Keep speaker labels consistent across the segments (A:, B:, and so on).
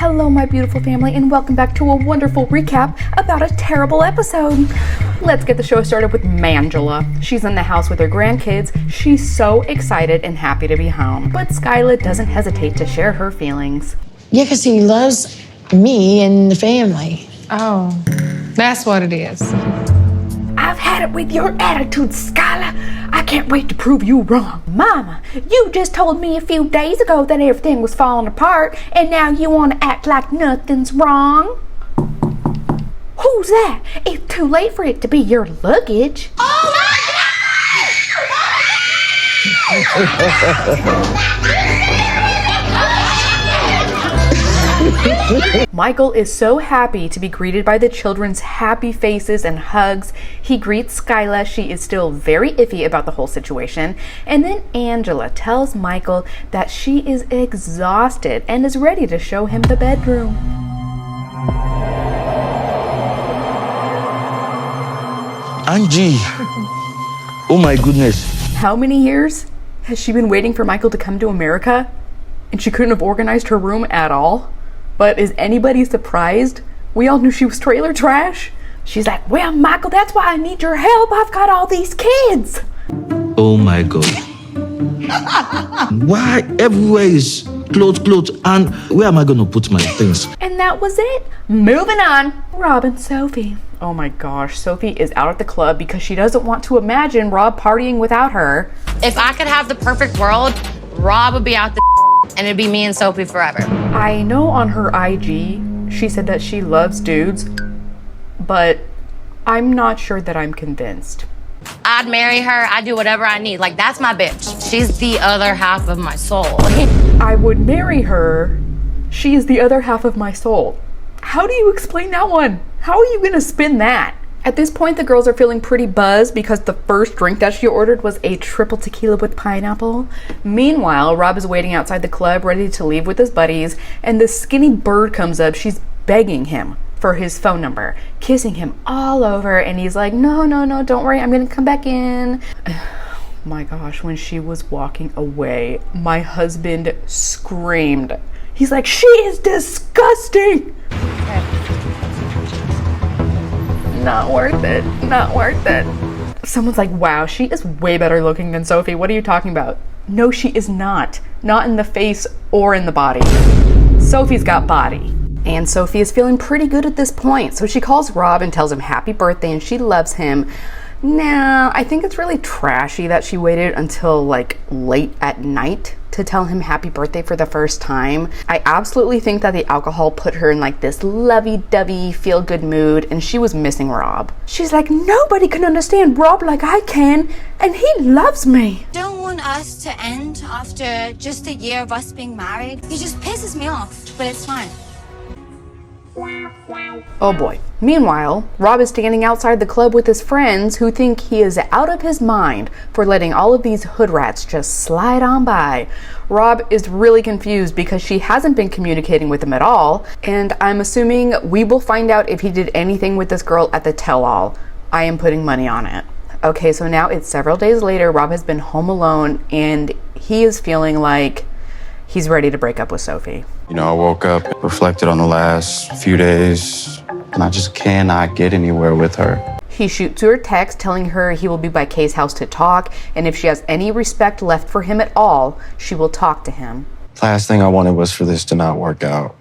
A: Hello, my beautiful family, and welcome back to a wonderful recap about a terrible episode. Let's get the show started with Mangela. She's in the house with her grandkids. She's so excited and happy to be home, but Skyla doesn't hesitate to share her feelings.
B: Yeah, because he loves me and the family.
C: Oh, that's what it is.
A: I've had it with your attitude, Skyla. I can't wait to prove you wrong. Mama, you just told me a few days ago that everything was falling apart, and now you want to act like nothing's wrong? Who's that? It's too late for it to be your luggage.
B: Oh my
A: Michael is so happy to be greeted by the children's happy faces and hugs. He greets Skyla. She is still very iffy about the whole situation. And then Angela tells Michael that she is exhausted and is ready to show him the bedroom.
D: Angie! Oh my goodness.
A: How many years has she been waiting for Michael to come to America? And she couldn't have organized her room at all? But is anybody surprised? We all knew she was trailer trash. She's like, well, Michael, that's why I need your help. I've got all these kids.
D: Oh my God. Why everywhere is clothes, and where am I going to put my things?
A: And that was it. Moving on. Rob and Sophie. Oh my gosh, Sophie is out at the club because she doesn't want to imagine Rob partying without her.
E: If I could have the perfect world, Rob would be out the and it'd be me and Sophie forever.
A: I know on her IG, she said that she loves dudes, but I'm not sure that I'm convinced.
E: I'd marry her. I'd do whatever I need. Like, that's my bitch. She's the other half of my soul.
A: I would marry her. She is the other half of my soul. How do you explain that one? How are you gonna spin that? At this point, the girls are feeling pretty buzzed because the first drink that she ordered was a triple tequila with pineapple. Meanwhile, Rob is waiting outside the club ready to leave with his buddies, and this skinny bird comes up. She's begging him for his phone number, kissing him all over, and he's like, no, don't worry, I'm gonna come back in. My gosh, when she was walking away, my husband screamed. He's like, she is disgusting. Not worth it. Not worth it. Someone's like, wow, she is way better looking than Sophie. What are you talking about? No, she is not. Not in the face or in the body. Sophie's got body. And Sophie is feeling pretty good at this point. So she calls Rob and tells him happy birthday and she loves him. Now, I think it's really trashy that she waited until like late at night to tell him happy birthday for the first time. I absolutely think that the alcohol put her in like this lovey-dovey, feel-good mood, and she was missing Rob. She's like, nobody can understand Rob like I can, and he loves me.
F: Don't want us to end after just a year of us being married. He just pisses me off, but it's fine.
A: Oh boy. Meanwhile, Rob is standing outside the club with his friends who think he is out of his mind for letting all of these hood rats just slide on by. Rob is really confused because she hasn't been communicating with him at all, and I'm assuming we will find out if he did anything with this girl at the tell-all. I am putting money on it. Okay, so now it's several days later. Rob has been home alone, and he is feeling like he's ready to break up with Sophie.
G: You know, I woke up, reflected on the last few days, and I just cannot get anywhere with her.
A: He shoots her a text telling her he will be by Kay's house to talk, and if she has any respect left for him at all, she will talk to him.
G: Last thing I wanted was for this to not work out.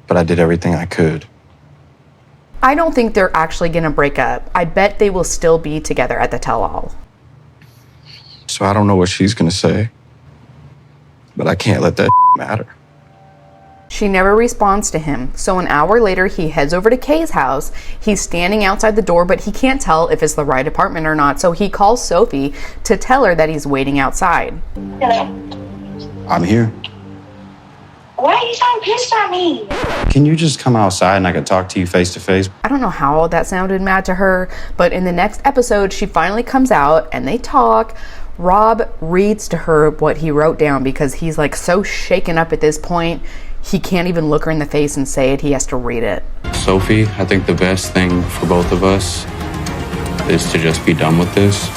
G: But I did everything I could.
A: I don't think they're actually gonna break up. I bet they will still be together at the tell-all.
G: So I don't know what she's gonna say. But I can't let that matter.
A: She never responds to him, so an hour later he heads over to Kay's house. He's standing outside the door, but he can't tell if it's the right apartment or not, so he calls Sophie to tell her that he's waiting outside.
H: Hello?
G: I'm here.
H: Why are you so pissed at me?
G: Can you just come outside and I can talk to you face to face?
A: I don't know how that sounded mad to her, but in the next episode, she finally comes out and they talk. Rob reads to her what he wrote down because he's like so shaken up at this point. He can't even look her in the face and say it. He has to read it.
G: Sophie, I think the best thing for both of us is to just be done with this.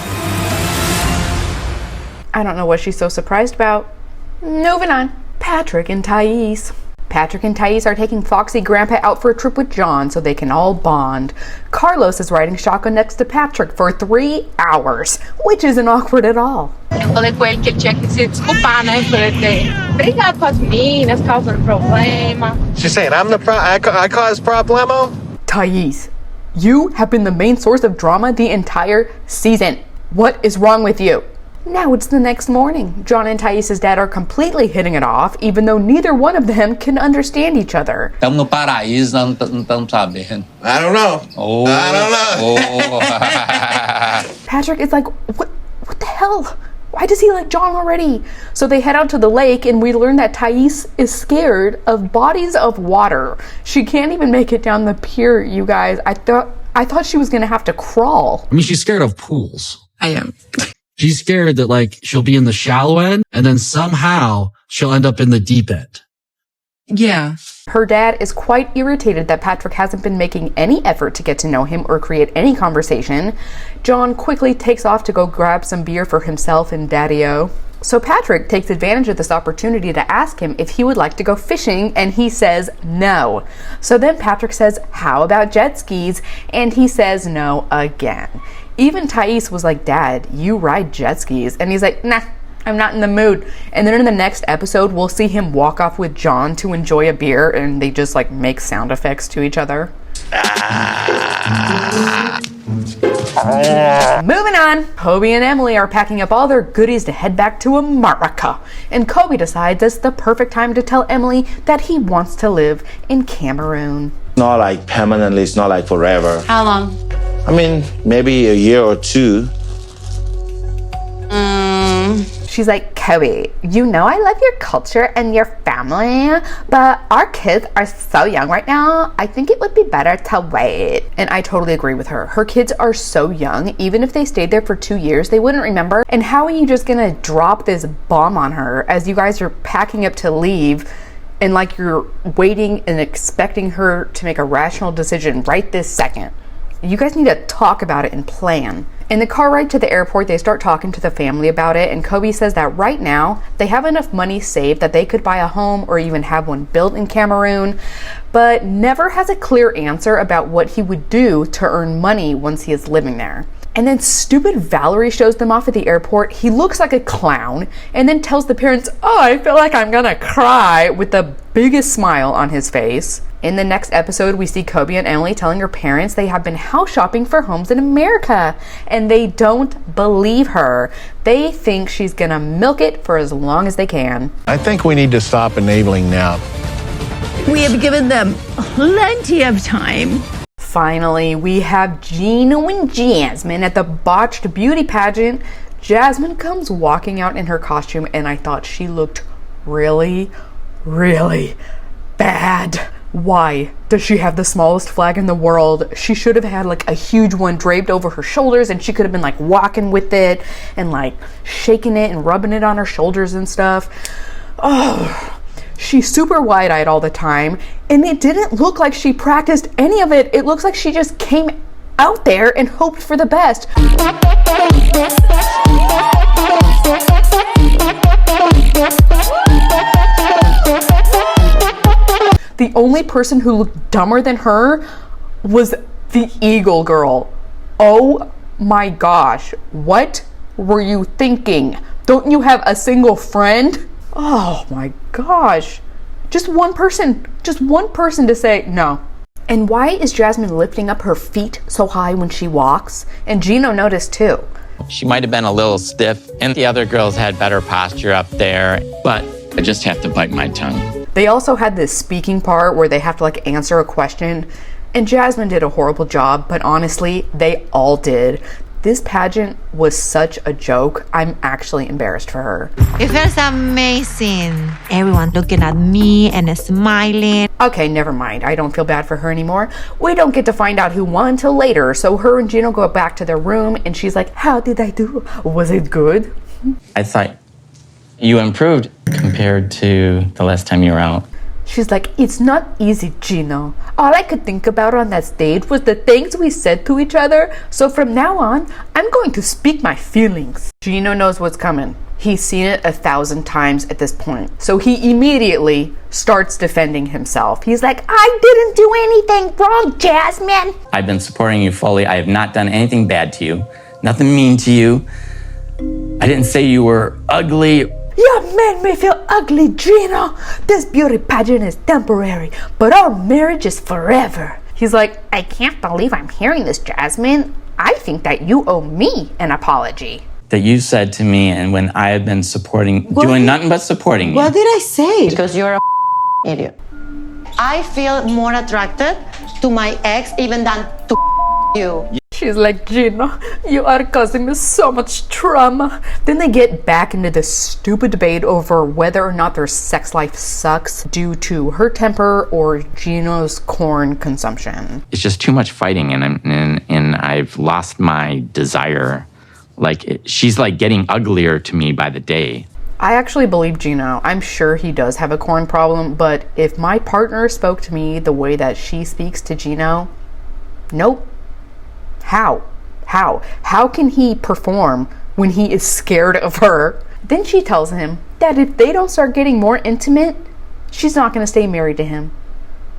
A: I don't know what she's so surprised about. Moving on. Patrick and Taes. Patrick and Taes are taking Foxy Grandpa out for a trip with John so they can all bond. Carlos is riding shotgun next to Patrick for 3 hours, which isn't awkward at all.
C: Eu falei com ele que ele tinha que se desculpar, né? Obrigado com as meninas, causando problema.
I: She's saying I'm the I cause problemo?
A: Taes, you have been the main source of drama the entire season. What is wrong with you? Now it's the next morning. John and Taes' dad are completely hitting it off, even though neither one of them can understand each other.
J: Estamos no paraíso, não estamos sabendo.
I: I don't know. I don't know.
A: Patrick is like, what the hell? Why does he like John already? So they head out to the lake and we learn that Taes is scared of bodies of water. She can't even make it down the pier, you guys. I thought she was gonna have to crawl.
K: I mean, she's scared of pools.
C: I am.
K: She's scared that like she'll be in the shallow end and then somehow she'll end up in the deep end.
C: Yeah.
A: Her dad is quite irritated that Patrick hasn't been making any effort to get to know him or create any conversation. John quickly takes off to go grab some beer for himself and Daddy-O. So Patrick takes advantage of this opportunity to ask him if he would like to go fishing, and he says no. So then Patrick says, how about jet skis? And he says no again. Even Taes was like, Dad, you ride jet skis? And he's like, nah, I'm not in the mood. And then in the next episode, we'll see him walk off with John to enjoy a beer, and they just like make sound effects to each other. Moving on, Kobe and Emily are packing up all their goodies to head back to America. And Kobe decides it's the perfect time to tell Emily that he wants to live in Cameroon.
L: Not like permanently, it's not like forever.
E: How long?
L: I mean, maybe a year or two.
A: She's like, Kobe, you know I love your culture and your family, but our kids are so young right now. I think it would be better to wait. And I totally agree with her. Her kids are so young. Even if they stayed there for 2 years, they wouldn't remember. And how are you just gonna drop this bomb on her as you guys are packing up to leave and like you're waiting and expecting her to make a rational decision right this second? You guys need to talk about it and plan. In the car ride to the airport, they start talking to the family about it, and Kobe says that right now they have enough money saved that they could buy a home or even have one built in Cameroon, but never has a clear answer about what he would do to earn money once he is living there. And then stupid Valerie shows them off at the airport. He looks like a clown and then tells the parents, oh, I feel like I'm gonna cry, with the biggest smile on his face. In the next episode, we see Kobe and Emily telling her parents they have been house shopping for homes in America, and they don't believe her. They think she's gonna milk it for as long as they can.
I: I think we need to stop enabling now.
M: We have given them plenty of time.
A: Finally, we have Gino and Jasmine at the botched beauty pageant. Jasmine comes walking out in her costume, and I thought she looked really, really bad. Why does she have the smallest flag in the world? She should have had like a huge one draped over her shoulders, and she could have been like walking with it and like shaking it and rubbing it on her shoulders and stuff. Oh, she's super wide-eyed all the time, and it didn't look like she practiced any of it. It looks like she just came out there and hoped for the best. The only person who looked dumber than her was the Eagle girl. Oh my gosh, what were you thinking? Don't you have a single friend? Oh my gosh. Just one person to say no. And why is Jasmine lifting up her feet so high when she walks? And Gino noticed too.
J: She might have been a little stiff, and the other girls had better posture up there, but I just have to bite my tongue.
A: They also had this speaking part where they have to like answer a question, and Jasmine did a horrible job, but honestly, they all did. This pageant was such a joke. I'm actually embarrassed for her.
M: It feels amazing. Everyone looking at me and smiling.
A: Okay, never mind. I don't feel bad for her anymore. We don't get to find out who won until later, so her and Gino go back to their room, and she's like, how did I do? Was it good?
J: I thought you improved compared to the last time you were out.
A: She's like, it's not easy, Gino. All I could think about on that stage was the things we said to each other. So from now on, I'm going to speak my feelings. Gino knows what's coming. He's seen it 1,000 times at this point. So he immediately starts defending himself. He's like, I didn't do anything wrong, Jasmine.
J: I've been supporting you fully. I have not done anything bad to you, nothing mean to you. I didn't say you were ugly.
A: You made me feel ugly, Gino. This beauty pageant is temporary, but our marriage is forever. He's like, I can't believe I'm hearing this, Jasmine. I think that you owe me an apology.
J: That you said to me, and when I have been doing nothing but supporting you.
B: What did I say?
N: Because you're a idiot. I feel more attracted to my ex even than to you.
A: She's like, Gino, you are causing me so much trauma. Then they get back into this stupid debate over whether or not their sex life sucks due to her temper or Gino's corn consumption.
J: It's just too much fighting, and I've lost my desire. Like, she's like getting uglier to me by the day.
A: I actually believe Gino. I'm sure he does have a corn problem, but if my partner spoke to me the way that she speaks to Gino, nope. How? How can he perform when he is scared of her? Then she tells him that if they don't start getting more intimate, she's not going to stay married to him.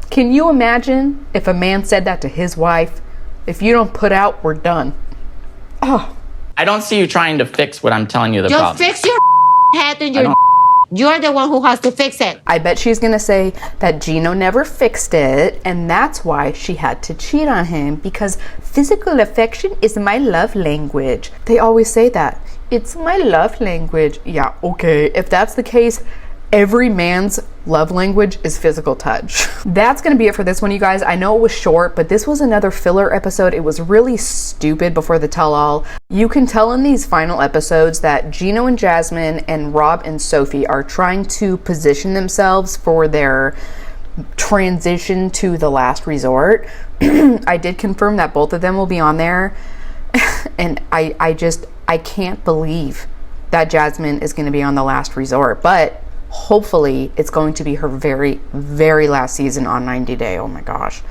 A: Can you imagine if a man said that to his wife? If you don't put out, we're done. Oh.
J: I don't see you trying to fix what I'm telling you the
N: Just
J: problem.
N: fix your head and you're the one who has to fix it.
A: I bet she's gonna say that Gino never fixed it, and that's why she had to cheat on him, because physical affection is my love language. They always say that. It's my love language. Yeah, okay. If that's the case, every man's love language is physical touch. That's gonna be it for this one, you guys. I know it was short, but this was another filler episode. It was really stupid before the tell-all. You can tell in these final episodes that Gino and Jasmine and Rob and Sophie are trying to position themselves for their transition to the last resort. I did confirm that both of them will be on there. And I can't believe that Jasmine is gonna be on the last resort, but hopefully it's going to be her very, very last season on 90 Day. Oh my gosh.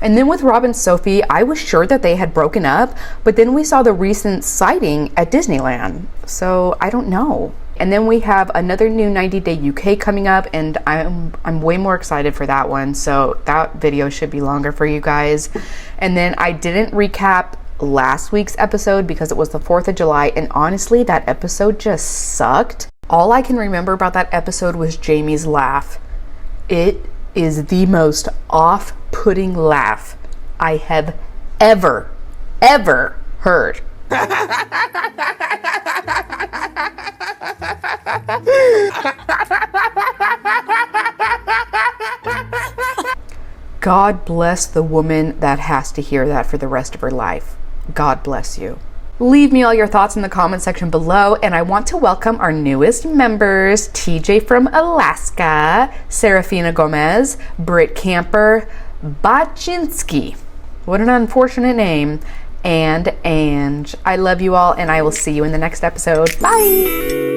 A: And then with Rob and Sophie, I was sure that they had broken up, but then we saw the recent sighting at Disneyland. So I don't know. And then we have another new 90 Day UK coming up, and I'm way more excited for that one. So that video should be longer for you guys. And then I didn't recap last week's episode because it was the 4th of July, and honestly, that episode just sucked. All I can remember about that episode was Jamie's laugh. It is the most off-putting laugh I have ever heard. God bless the woman that has to hear that for the rest of her life. God bless you. Leave me all your thoughts in the comment section below, and I want to welcome our newest members, TJ from Alaska, Serafina Gomez, Britt Camper, Baczynski. What an unfortunate name. And Ange. I love you all, and I will see you in the next episode. Bye!